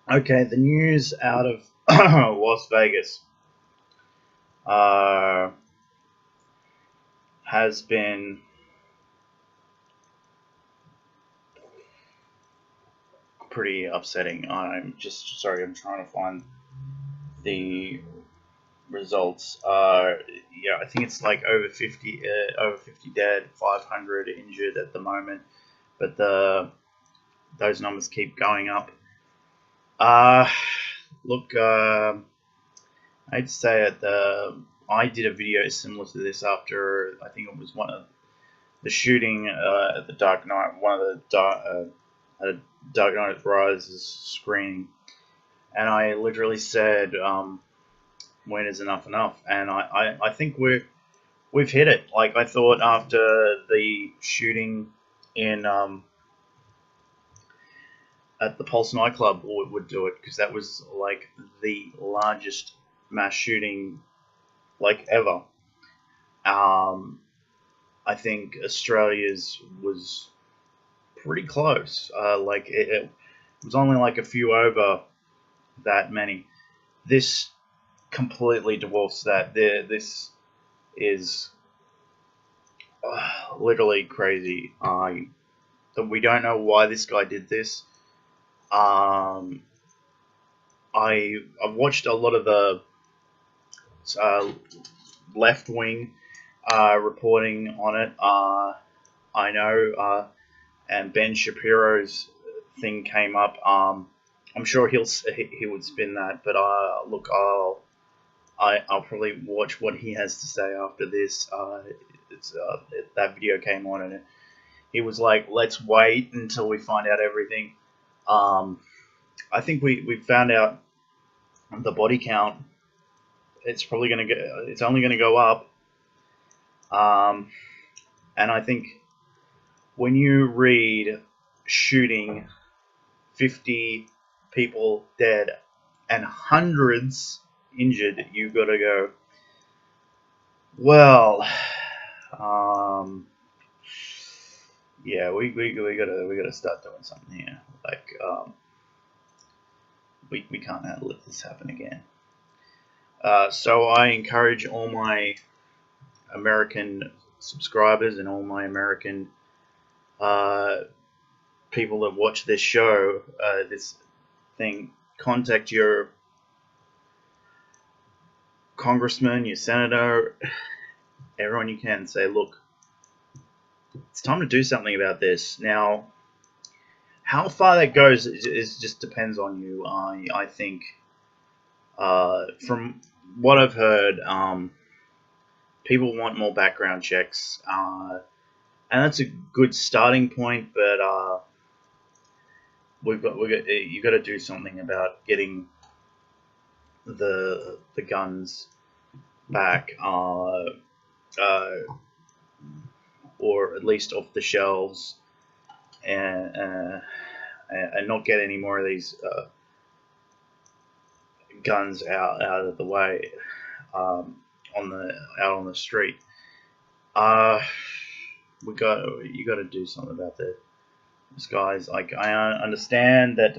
Okay, the news out of Las Vegas uh, has been pretty upsetting. I'm just sorry. I'm trying to find the results. Yeah, I think it's like over 50 dead, 500 injured at the moment. But those numbers keep going up. Uh, look, I'd say I did a video similar to this after I think it was one of the shooting at the Dark Knight, one of the Dark Knight Rises screening, and I literally said, "When is enough enough?" And I think we've hit it. Like I thought after the shooting in at the Pulse nightclub would do it, because that was like the largest mass shooting like ever. Um, I think Australia's was pretty close. It was only like a few over that many. This completely dwarfs that. This is literally crazy. We don't know why this guy did this. Um, I've watched a lot of the uh, left wing reporting on it. I know, and Ben Shapiro's thing came up. I'm sure he would spin that, but look, I'll probably watch what he has to say after this. That video came on, and he was like, "Let's wait until we find out everything." Um, I think we found out the body count. It's probably gonna get. It's only gonna go up. Um, and I think when you read shooting 50 people dead and hundreds injured, you gotta go, well, um, yeah, we gotta start doing something here. Like, we can't let this happen again. So I encourage all my American subscribers and all my American uh, people that watch this show, this thing, contact your congressman, your senator, everyone you can. Say, look, it's time to do something about this. Now, how far that goes is just depends on you. I think from what I've heard, people want more background checks, and that's a good starting point. But you got to do something about getting the guns back, or at least off the shelves, and not get any more of these guns out of the way, on the out on the street. Uh, you got to do something about this, guys. Like I understand that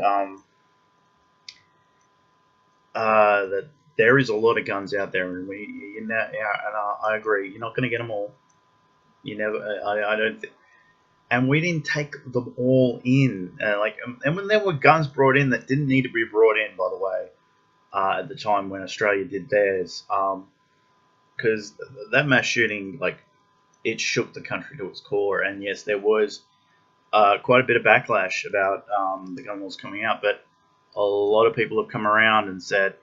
there is a lot of guns out there, and yeah, and I agree. You're not going to get them all. You never. I don't. And we didn't take them all in. And when there were guns brought in that didn't need to be brought in, by the way, at the time when Australia did theirs, because that mass shooting, like, it shook the country to its core. And yes, there was quite a bit of backlash about the gun laws coming out, but a lot of people have come around and said,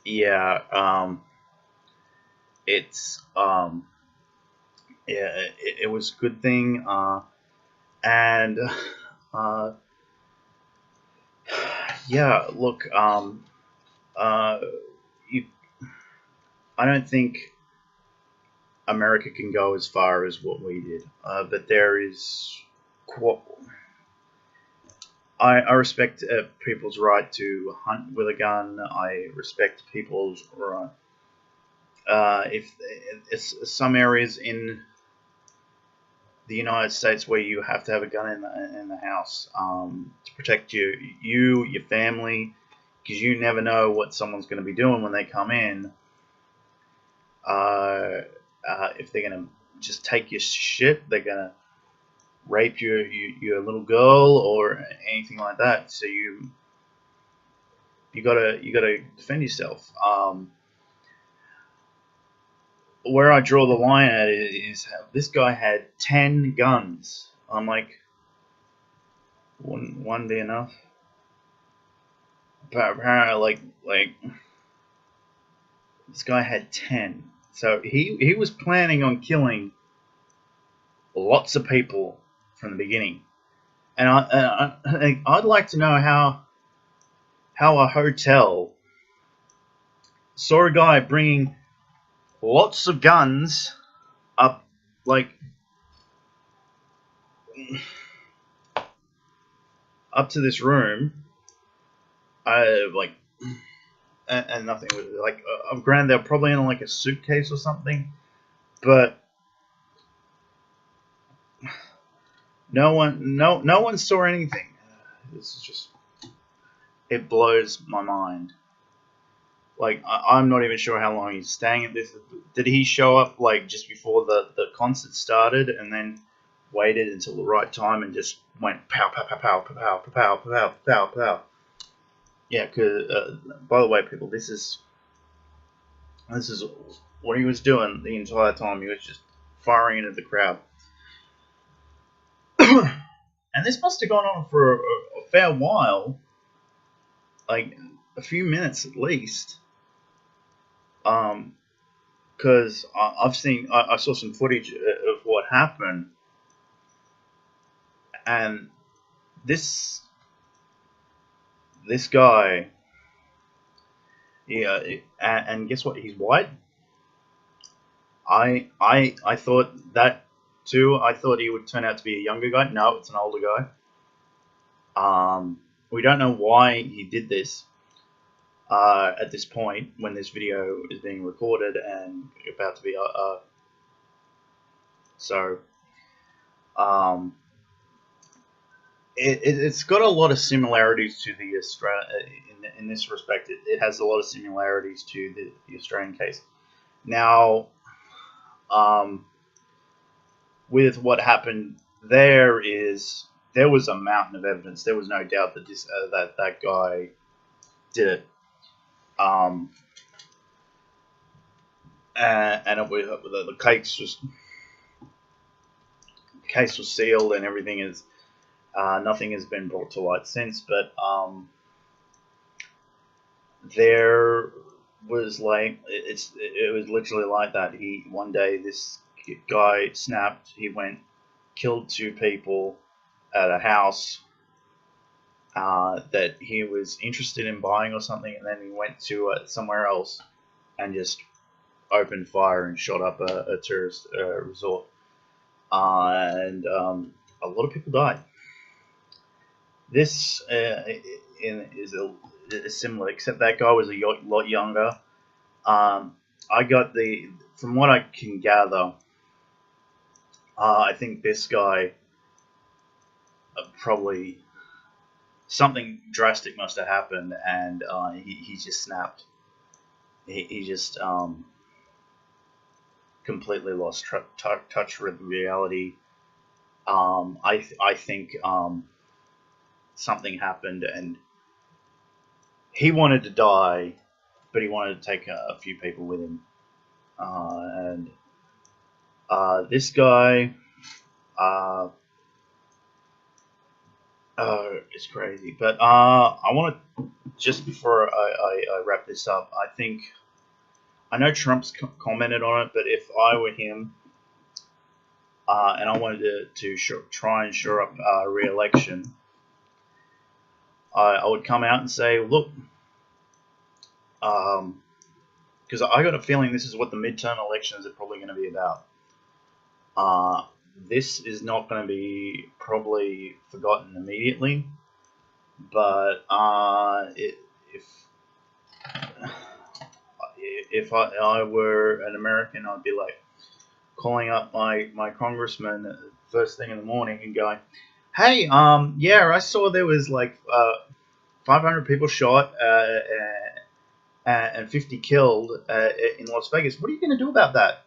yeah, it's yeah, it was a good thing, and uh, yeah, look, uh, you, I don't think America can go as far as what we did, but there is. I respect people's right to hunt with a gun. I respect people's right. If it's some areas in the United States where you have to have a gun in the house to protect you, your family, because you never know what someone's going to be doing when they come in. If they're going to just take your shit, they're going to rape your little girl or anything like that. So you gotta defend yourself. Where I draw the line at is this guy had 10 guns. I'm like, wouldn't one be enough? But apparently, like this guy had 10. So he was planning on killing lots of people from the beginning. And I'd like to know how a hotel saw a guy bringing lots of guns up, like, up to this room, like, and nothing with it. Like, granted, they're probably in like a suitcase or something, but no one saw anything. This is just, it blows my mind. Like, I'm not even sure how long he's staying at this. Did he show up like just before the concert started and then waited until the right time and just went pow pow pow pow pow pow pow pow pow pow? Yeah, because by the way, people, this is what he was doing the entire time. He was just firing into the crowd. And this must have gone on for a fair while, like a few minutes at least. Because I saw some footage of what happened, and this guy, yeah, and guess what? He's white. I thought that too. I thought he would turn out to be a younger guy. No, it's an older guy. We don't know why he did this at this point when this video is being recorded and about to be it's got a lot of similarities to the in this respect. It has a lot of similarities to the Australian case. Now, with what happened there was a mountain of evidence. There was no doubt that that guy did it. And the case was sealed and everything is. Nothing has been brought to light since, but there was like it was literally like that. One day this guy snapped. He went, killed 2 people at a house that he was interested in buying or something, and then he went to somewhere else and just opened fire and shot up a tourist resort, and a lot of people died. This is similar, except that guy was a lot younger. I got from what I can gather, I think this guy probably something drastic must have happened, and he just snapped. He just completely lost touch with reality. I think something happened, and he wanted to die, but he wanted to take a few people with him. And this guy, it's crazy. But I want to, just before I wrap this up, I know Trump's commented on it, but if I were him, and I wanted to try and shore up re-election, I would come out and say, look, because I got a feeling this is what the midterm elections are probably going to be about. This is not going to be probably forgotten immediately, but if I were an American, I'd be like calling up my congressman first thing in the morning and going, hey, yeah, I saw there was like 500 people shot and 50 killed in Las Vegas. What are you going to do about that?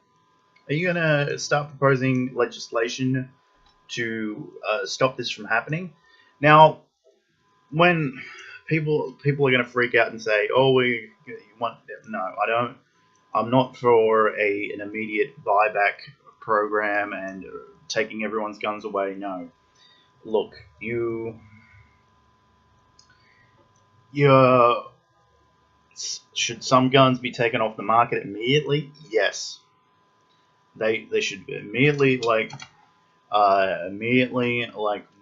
Are you going to start proposing legislation to stop this from happening? Now, when people are going to freak out and say, "Oh, we want," no, I don't. I'm not for an immediate buyback program and taking everyone's guns away. No, look, should some guns be taken off the market immediately? Yes, they should be immediately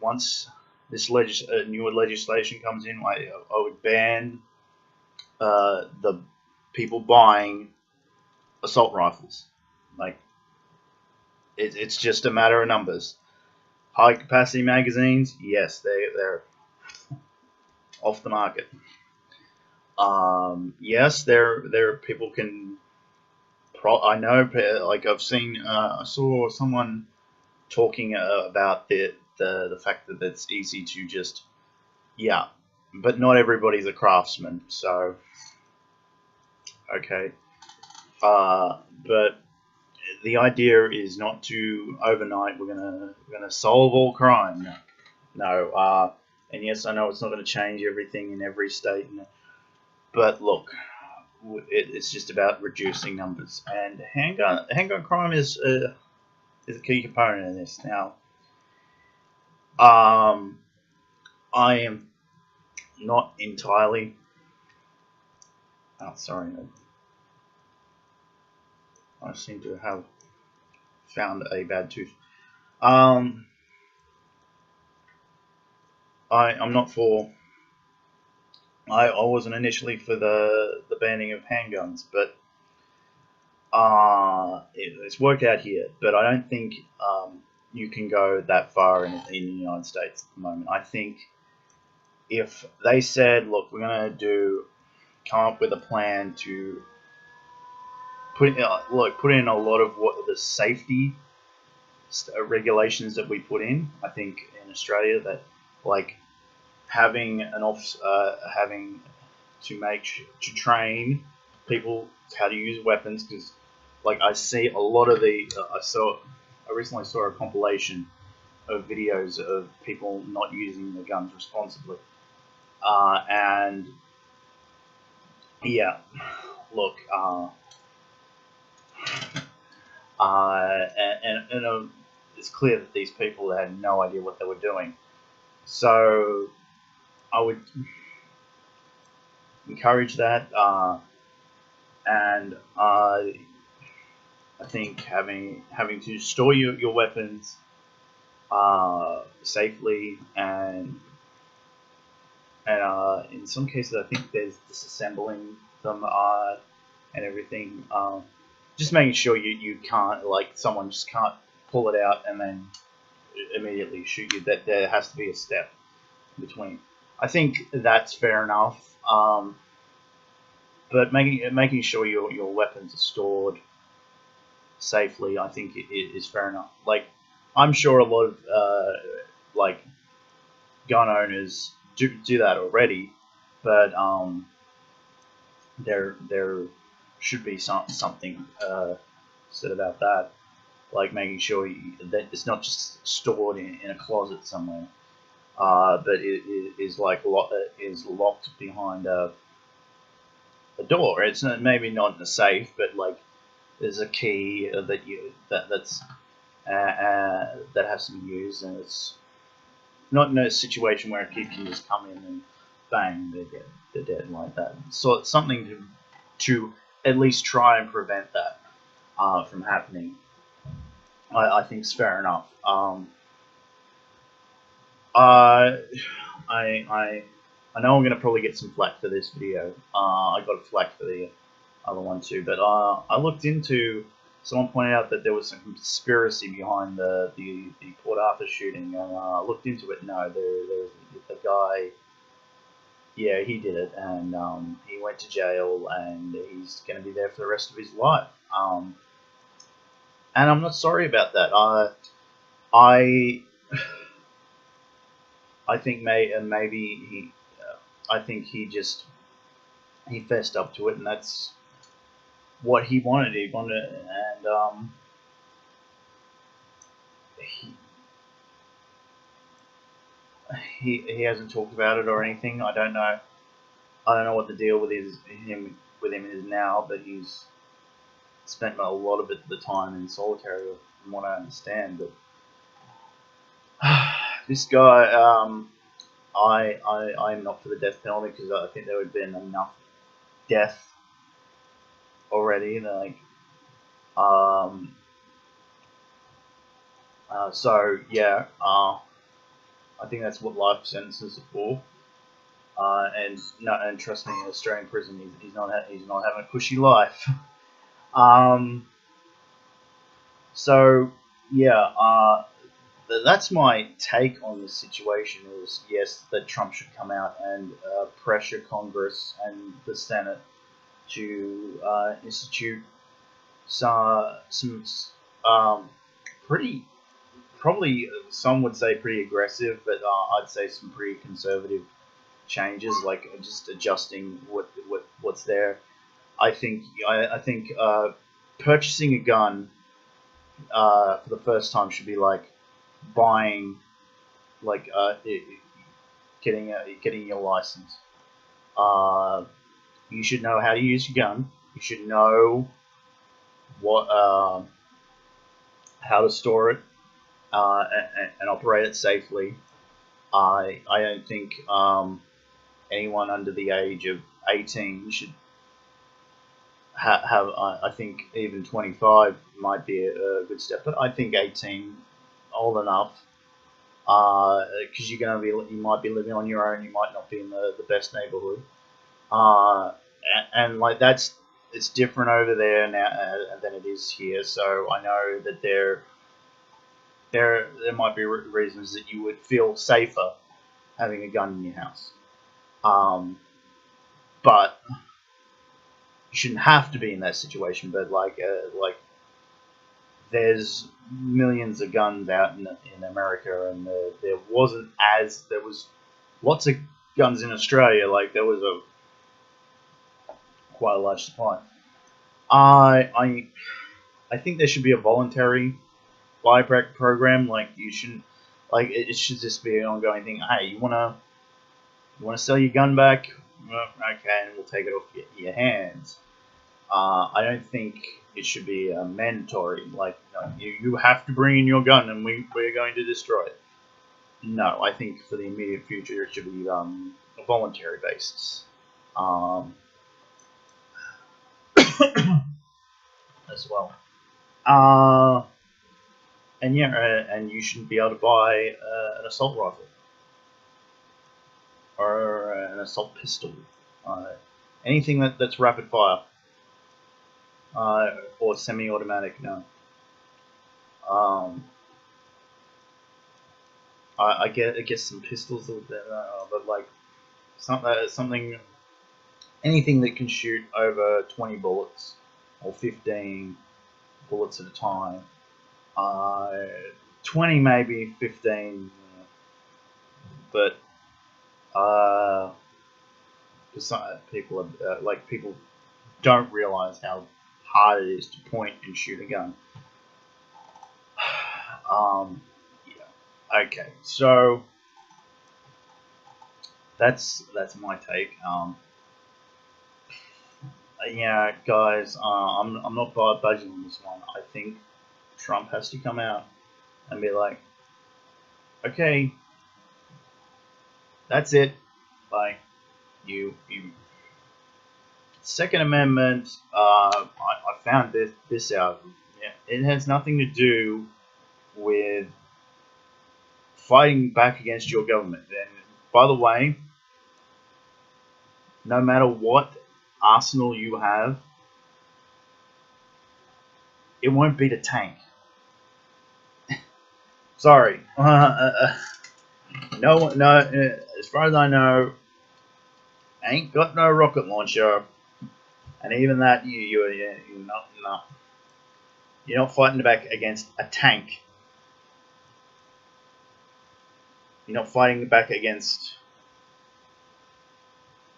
once this newer legislation comes in, I would ban the people buying assault rifles. Like it's just a matter of numbers. High capacity magazines, yes, they're off the market. Yes, there people can. I know, like I've seen, I saw someone talking about the fact that it's easy to just, yeah, but not everybody's a craftsman, so okay. But the idea is not to overnight we're gonna solve all crime. No. And yes, I know it's not going to change everything in every state, but look, it's just about reducing numbers, and handgun crime is a key component in this. Now, I am not entirely. Oh, sorry, I seem to have found a bad tooth. I'm not for. I wasn't initially for the banning of handguns, but it's worked out here. But I don't think you can go that far in the United States at the moment. I think if they said, look, we're going to come up with a plan to put in a lot of what the safety regulations that we put in. I think in Australia that like having an having to train people how to use weapons, because like I see a lot of I recently saw a compilation of videos of people not using the guns responsibly, and yeah, look, and it's clear that these people had no idea what they were doing. So I would encourage that, and I think having to store your weapons safely, and in some cases I think there's disassembling them and everything. Just making sure you can't, like, someone just can't pull it out and then immediately shoot you. That there has to be a step in between. I think that's fair enough. But making sure your weapons are stored safely, I think it is fair enough. Like, I'm sure a lot of like gun owners do that already, but there should be something said about that, like making sure that it's not just stored in a closet somewhere, but it is like is locked behind a door. It's maybe not in a safe, but like there's a key that's that has to be used, and it's not in a situation where a kid can just come in and bang, they're dead like that. So it's something to at least try and prevent that from happening. I think it's fair enough. I know I'm going to probably get some flack for this video. I got flack for the other one too, but I looked into. Someone pointed out that there was some conspiracy behind the Port Arthur shooting, and I looked into it. No, the guy. Yeah, he did it, and he went to jail, and he's going to be there for the rest of his life. And I'm not sorry about that. I think maybe I think he fessed up to it, and that's what he wanted. He wanted, and he, he hasn't talked about it or anything. I don't know. I don't know what the deal with him is now, but he's spent a lot of the time in solitary, from what I understand. But this guy, I'm not for the death penalty because I think there would have been enough death already. Like, so yeah, I think that's what life sentences are for. And trust me, in Australian prison, he's not having a cushy life. So yeah, that's my take on this situation. Is yes, that Trump should come out and pressure Congress and the Senate to institute some pretty, probably some would say pretty aggressive, but I'd say some pretty conservative changes, like just adjusting what's there. I think purchasing a gun for the first time should be like buying, like getting your license. You should know how to use your gun. You should know what how to store it and operate it safely. I don't think anyone under the age of 18 should have. I think even 25 might be a good step, but I think 18, old enough, because you might be living on your own. You might not be in the best neighborhood, and like it's different over there now than it is here. So I know that there might be reasons that you would feel safer having a gun in your house, but you shouldn't have to be in that situation. But like there's millions of guns out in America, and there was lots of guns in Australia. Like there was quite a large supply. I think there should be a voluntary buyback program. Like you shouldn't, like it should just be an ongoing thing. Hey, you wanna sell your gun back? Well, okay, and we'll take it off your hands. I don't think it should be mandatory. Like you have to bring in your gun, and we're going to destroy it. No, I think for the immediate future it should be a voluntary basis. As well. And yeah, and you shouldn't be able to buy an assault rifle or an assault pistol, anything that's rapid fire or semi-automatic. No. I guess some pistols, but like something, anything that can shoot over 20 bullets or 15 bullets at a time. 20 maybe, 15, but some people people don't realize how hard it is to point and shoot a gun. Yeah. Okay, so that's my take. Yeah, guys, I'm not budging on this one. I think Trump has to come out and be like, okay, that's it. Like, you Second Amendment. I found this out. Yeah, it has nothing to do with fighting back against your government. And by the way, no matter what arsenal you have, it won't beat a tank. Sorry. No. As far as I know, ain't got no rocket launcher, and even that you're not fighting back against a tank. You're not fighting back against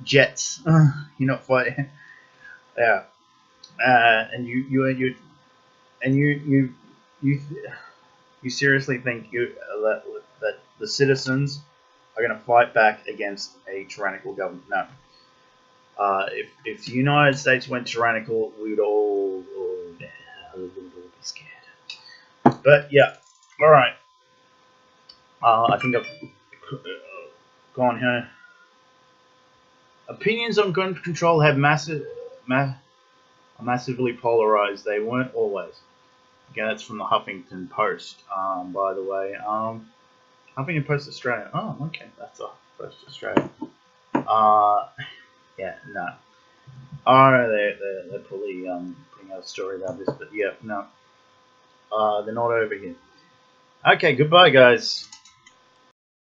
jets. You're not fighting. Yeah. And you seriously think that the citizens are going to fight back against a tyrannical government? No. If the United States went tyrannical, we would all be scared. But yeah, all right. I think I've gone here. Opinions on gun control have massively polarized. They weren't always. Again, that's from the Huffington Post, by the way. Huffington Post Australia. Oh, okay, that's a Post Australia. Yeah, no. Oh, they're probably putting out a story about this, but yeah, no. They're not over here. Okay, goodbye, guys.